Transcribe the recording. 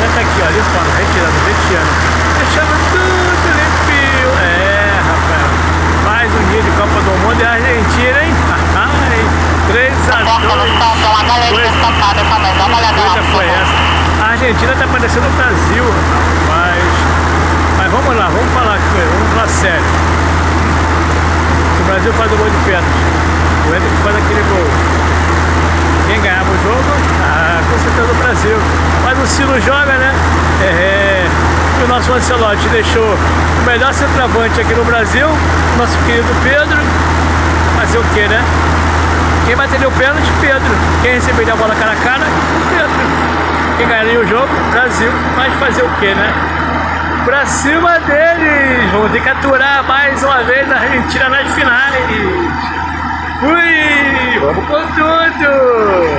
Argentina tá aqui, ó, limpando, deixando tudo limpinho. É, Rafael, mais um dia de Copa do Mundo e a Argentina, hein? Ai, 3-2. Coisa foi essa? A Argentina tá parecendo o Brasil, mas vamos lá, vamos falar sério. O Brasil faz o gol de pênalti, o Hendrick faz aquele gol. Quem ganhava o jogo? Com certeza o Brasil. Mas o Ciro joga, né? E o nosso Ancelotti deixou o melhor centroavante aqui no Brasil, nosso querido Pedro. Fazer o que, né? Quem bateria o pênalti? Pedro. Quem receberia a bola cara a cara? Pedro. Quem ganharia o jogo? Brasil. Mas fazer o que, né? Pra cima deles! Vamos ter que aturar mais uma vez a Argentina nas finais. Fui! Vamos com tudo!